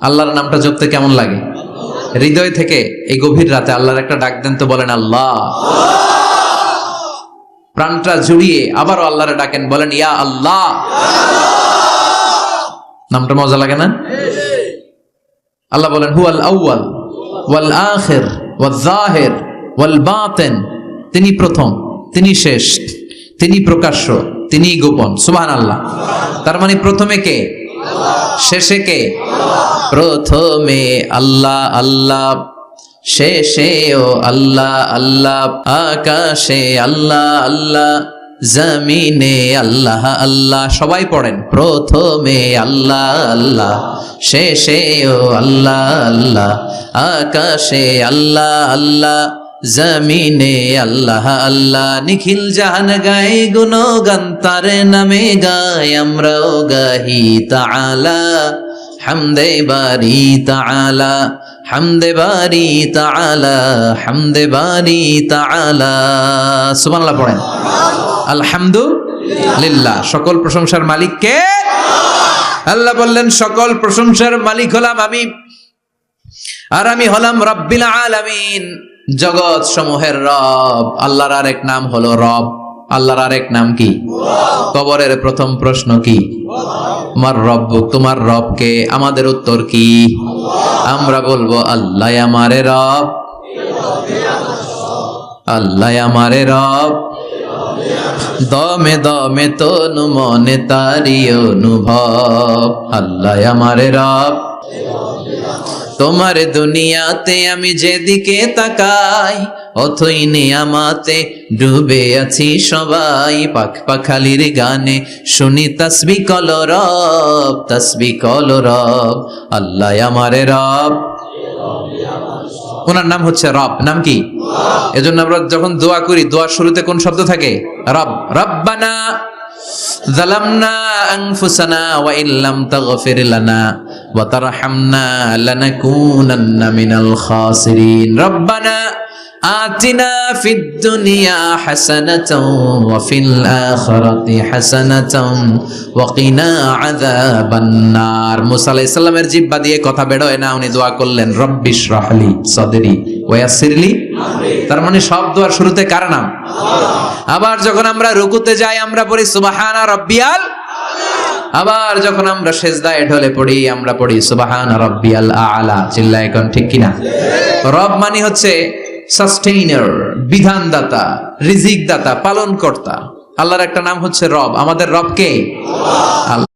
আল্লাহর নামটা জপতে কেমন লাগে? হৃদয় থেকে এই গভীর রাতে আল্লাহর একটা ডাক দেন তো, বলেন আল্লাহ। প্রাণটা জুড়িয়ে আবারও আল্লাহরে ডাকেন, বলেন ইয়া আল্লাহ। নামটা মজা লাগে না? আল্লাহ বলেন হুয়াল আউয়াল ওয়াল আখির ওয়াল যাহির ওয়াল বাতিন। তিনি প্রথম, তিনি শেষ, তিনি প্রকাশ্য, তিনি গোপন। সুবহানাল্লাহ। তার মানে প্রথমে কে? শেষে কে? প্রথমে আল্লাহ আল্লাহ, শেষেও আল্লাহ আল্লাহ, আকাশে আল্লাহ আল্লাহ, জমিনে আল্লাহ আল্লাহ। সবাই পড়েন, প্রথমে আল্লাহ আল্লাহ, শেষেও আল্লাহ আল্লাহ, আকাশে আল্লাহ আল্লাহ, জমিনে আল্লাহ আল্লাহ। নিখিল জাহান গায় গুণগান তার নামে গায়, আমরাও গাহি তাআলা হামদে বারি তাআলা, হামদে বারি তাআলা, হামদে বারি তাআলা। সুবহানাল্লাহ পড়েন। আলহামদুলিল্লাহ। সকল প্রশংসার মালিক কে? আল্লাহ বললেন সকল প্রশংসার মালিক হলাম আমি, আর আমি হলাম রব্বিল আলামিন, জগৎ সমূহের রব। আল্লাহর আরেক নাম হলো রব। আল্লাহর আরেক নাম কি? কবরের প্রথম প্রশ্ন কি? আমার রব্বুক, তোমার রব কে? আমাদের উত্তর কি? আমরা বলবো আল্লাহ আমারে রব, আল্লাহ আমারে রব। দমে দমে তনু মনে তারি অনুভব, আল্লাহ আমারে রব। তোমার দুনিয়াতে আমি যেদিকে তাকাই, অথই নিয়ামাতে ডুবে আছি সবাই। পাখ পাখালির গানে শুনি তাসবিহ কলো রব, তাসবিহ কলো রব, আল্লাহ আমারে রব। ওনার নাম হচ্ছে রব। নাম কি? এজন্য আমরা যখন দোয়া করি, দোয়ার শুরুতে কোন শব্দ থাকে? রব। রব্বানা যালামনা আনফুসানা ওয়া ইল্লাম তাগফির লানা ওয়া তারহামনা লানাকুনান্না মিনাল খাসিরিন। রব্বানা আতিনা ফিদ দুনিয়া হাসানাতাও ওয়া ফিল আখিরাতি হাসানাতাও ওয়া কিনা আযাবান নার। মুসা আলাইহিস সালামের জিহ্বা দিয়ে কথা বের হয় না, উনি দোয়া করলেন রব্বিশ রাহলি সাদরি ওয়া ইয়াসসিরলি আমরি। তার মানে সব দোয়ার শুরুতে কার নাম? আবার যখন আমরা রুকুতে যাই আমরা পড়ি সুবহানা রাব্বিয়াল। আবার যখন আমরা সেজদায় ঢলে পড়ি আমরা পড়ি সুবহানা রাব্বিয়াল আ'লা। চিল্লায় কোন ঠিক কিনা? রব মানে হচ্ছে সাস্টেইনার, বিধানদাতা, রিজিক দাতা, পালন কর্তা। আল্লাহর একটা নাম হচ্ছে রব। আমাদের রব কে? আল্লাহ।